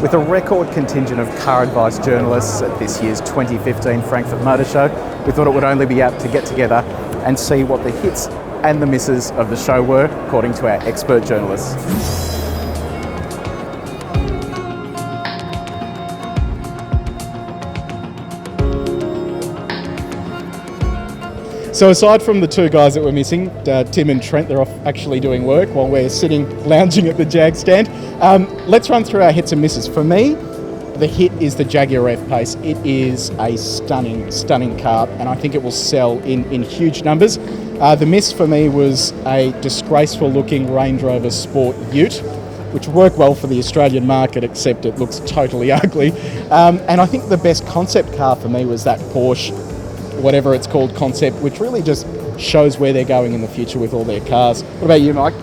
With a record contingent of CarAdvice journalists at this year's 2015 Frankfurt Motor Show, we thought it would only be apt to get together and see what the hits and the misses of the show were, according to our expert journalists. So aside from the two guys that we're missing, Tim and Trent, they're off actually doing work while we're sitting lounging at the Jag stand. Let's run through our hits and misses. For me, the hit is the Jaguar F-Pace. It is a stunning car, and I think it will sell in huge numbers. The miss for me was a disgraceful looking Range Rover Sport Ute, which worked well for the Australian market, except it looks totally ugly. And I think the best concept car for me was that Porsche, whatever it's called, concept, which really just shows where they're going in the future with all their cars. What about you, Mike?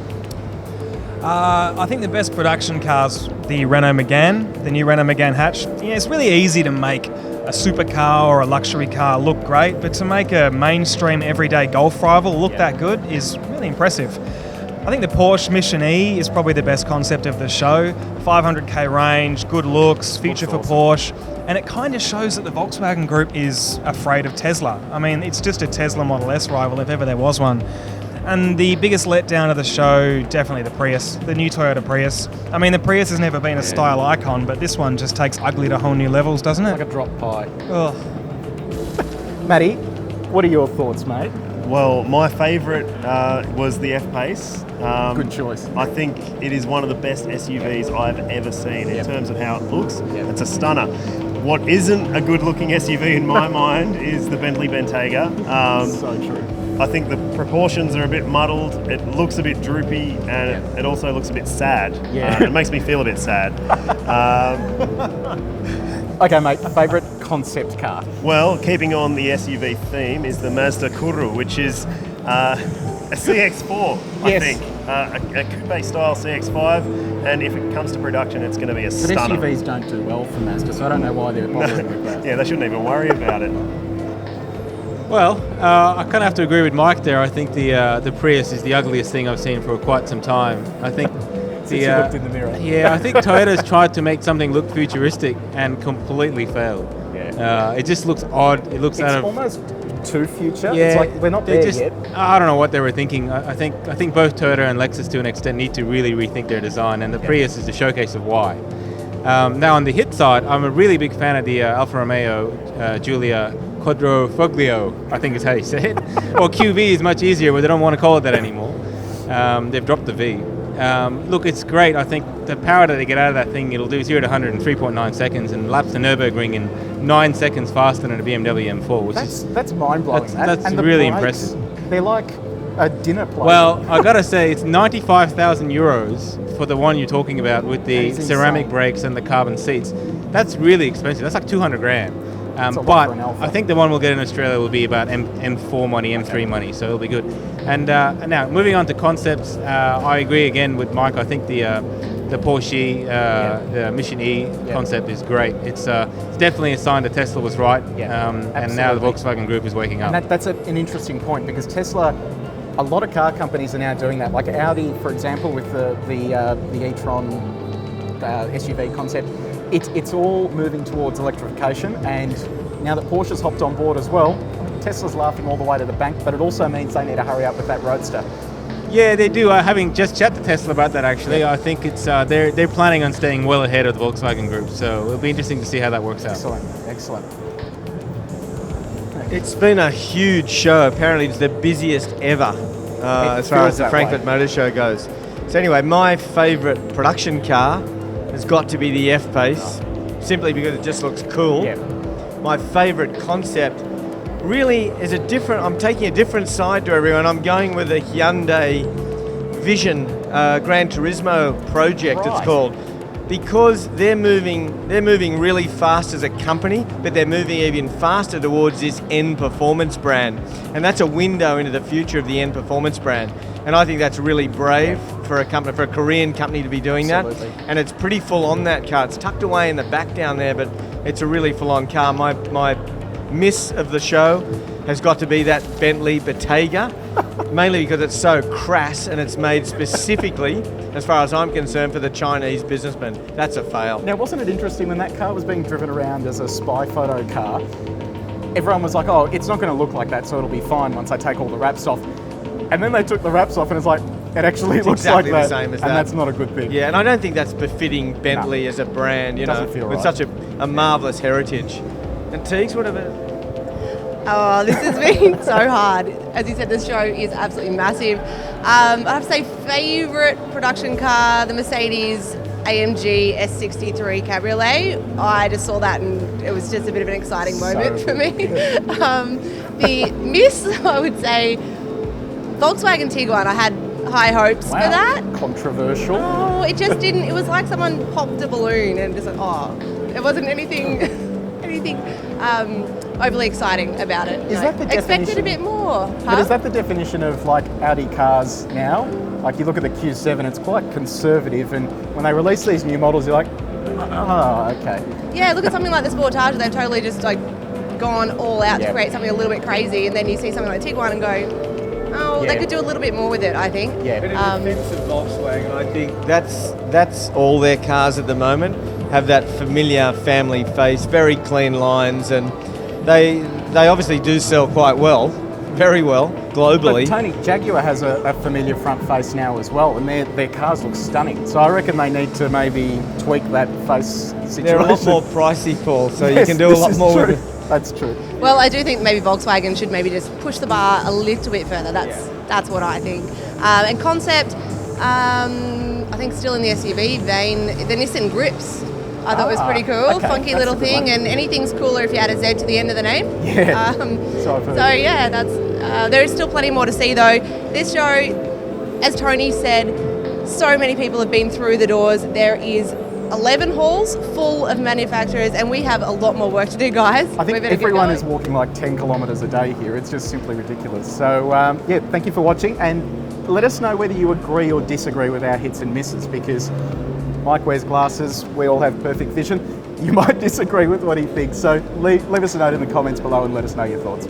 I think the best production car's the Renault Megane, the new Renault Megane hatch. Yeah, it's really easy to make a supercar or a luxury car look great, but to make a mainstream everyday golf rival look that good is really impressive. I think the Porsche Mission E is probably the best concept of the show. 500k range, good looks, future for Porsche, and it kind of shows that the Volkswagen Group is afraid of Tesla. I mean, it's just a Tesla Model S rival if ever there was one. And the biggest letdown of the show, definitely the Prius, the new Toyota Prius. I mean, the Prius has never been a style icon, but this one just takes ugly to whole new levels, doesn't it? Like a drop pie. Oh. Matty, what are your thoughts, mate? Well, my favourite was the F-Pace. Good choice. I think it is one of the best SUVs I've ever seen in terms of how it looks. It's a stunner. What isn't a good-looking SUV in my mind is the Bentley Bentayga. So true. I think the proportions are a bit muddled. It looks a bit droopy, and it also looks a bit sad. It makes me feel a bit sad. Okay, mate, favourite concept car? Well, keeping on the SUV theme is the Mazda Kuru, which is a CX-4, I think. A coupe-style CX-5, and if it comes to production, it's going to be a stunner. But SUVs don't do well for Mazda, so I don't know why they're bothering with that. Yeah, they shouldn't even worry about it. Well, I kind of have to agree with Mike there. I think the Prius is the ugliest thing I've seen for quite some time. I think Since you looked in the mirror. Yeah, I think Toyota's tried to make something look futuristic and completely failed. It just looks odd. It looks out of almost too future. Yeah, it's like we're not there yet. I don't know what they were thinking. I think both Toyota and Lexus to an extent need to really rethink their design, and the Prius is the showcase of why. Now on the hit side, I'm a really big fan of the Alfa Romeo Giulia Quadrifoglio, I think is how you say it. Or QV is much easier, but they don't want to call it that anymore. They've dropped the V. Look, it's great. I think the power that they get out of that thing, it'll do 0 to 100 in 3.9 seconds and laps the Nürburgring in 9 seconds faster than a BMW M4, which that's mind-blowing. That's and the really brakes, impressive. They're like a dinner plate. Well, I gotta say, it's 95,000 euros for the one you're talking about with the ceramic brakes and the carbon seats. That's really expensive. That's like 200 grand. But I think the one we'll get in Australia will be about M4 money, M3 money, so it'll be good. And now, moving on to concepts, I agree again with Mike. I think the Porsche, the Mission E concept is great. It's definitely a sign that Tesla was right, and now the Volkswagen Group is waking up. And that's an interesting point, because Tesla, a lot of car companies are now doing that. Like Audi, for example, with the e-tron SUV concept. It's all moving towards electrification, and now that Porsche's hopped on board as well, Tesla's laughing all the way to the bank, but it also means they need to hurry up with that Roadster. Yeah, they do. Having just chatted to Tesla about that, actually, I think it's they're planning on staying well ahead of the Volkswagen Group, so it'll be interesting to see how that works out. Excellent. It's been a huge show. Apparently, it's the busiest ever as far as the Frankfurt Motor Show goes. So anyway, my favourite production car has got to be the F-Pace, simply because it just looks cool. My favourite concept really is I'm taking a different side to everyone. I'm going with a Hyundai Vision Gran Turismo project, it's called. because they're moving really fast as a company, but they're moving even faster towards this N performance brand, and that's a window into the future of the N performance brand. And I think that's really brave for a company, for a Korean company to be doing Absolutely. that. And it's pretty full on, that car. It's tucked away in the back down there, but it's a really full on car. My miss of the show has got to be that Bentley Bottega, mainly because it's so crass and it's made specifically, as far as I'm concerned, for the Chinese businessman. That's a fail. Now, wasn't it interesting when that car was being driven around as a spy photo car? Everyone was like, oh, it's not going to look like that, so it'll be fine once I take all the wraps off. And then they took the wraps off and it's like, it actually looks exactly like the that. same as and that. that's not a good thing. Yeah, and I don't think that's befitting Bentley as a brand, you know, Doesn't feel with right. such a marvellous heritage. And Teagues, what about? Oh, this has been so hard. As you said, this show is absolutely massive. I have to say, favourite production car, the Mercedes AMG S63 Cabriolet. I just saw that and it was just a bit of an exciting moment for me. The miss, I would say, Volkswagen Tiguan. I had high hopes for that. Controversial. Oh, it just didn't. It was like someone popped a balloon and just like, oh, it wasn't anything overly exciting about it. Is that the expected definition? a bit more? But is that the definition of like Audi cars now? Like you look at the Q7, it's quite conservative, and when they release these new models, you're like, oh, okay. Yeah, look at something like the Sportage. They've totally just like gone all out to Yeah. create something a little bit crazy, and then you see something like Tiguan and go, oh, Yeah. they could do a little bit more with it, I think. Yeah. But in defence of Volkswagen, I think that's all their cars at the moment have that familiar family face, very clean lines, and they obviously do sell quite well, very well, globally. But Tony, Jaguar has a familiar front face now as well, and their cars look stunning. So I reckon they need to maybe tweak that face situation. They're a lot more pricey, Paul, so Yes, you can do a this lot is more true. with it. That's true. Well, I do think maybe Volkswagen should maybe just push the bar a little bit further. That's what I think. And concept, I think still in the SUV vein, the Nissan Grips. I thought was pretty cool, okay, funky that's little a good thing, one. and anything's cooler if you add a Z to the end of the name. Yeah. So I've heard. yeah, that's there is still plenty more to see though. This show, as Tony said, so many people have been through the doors. There is 11 halls full of manufacturers, and we have a lot more work to do, guys. I We think better get everyone going. is walking like 10 kilometres a day here. It's just simply ridiculous. So yeah, thank you for watching, and let us know whether you agree or disagree with our hits and misses, because Mike wears glasses, we all have perfect vision. You might disagree with what he thinks, so leave us a note in the comments below and let us know your thoughts.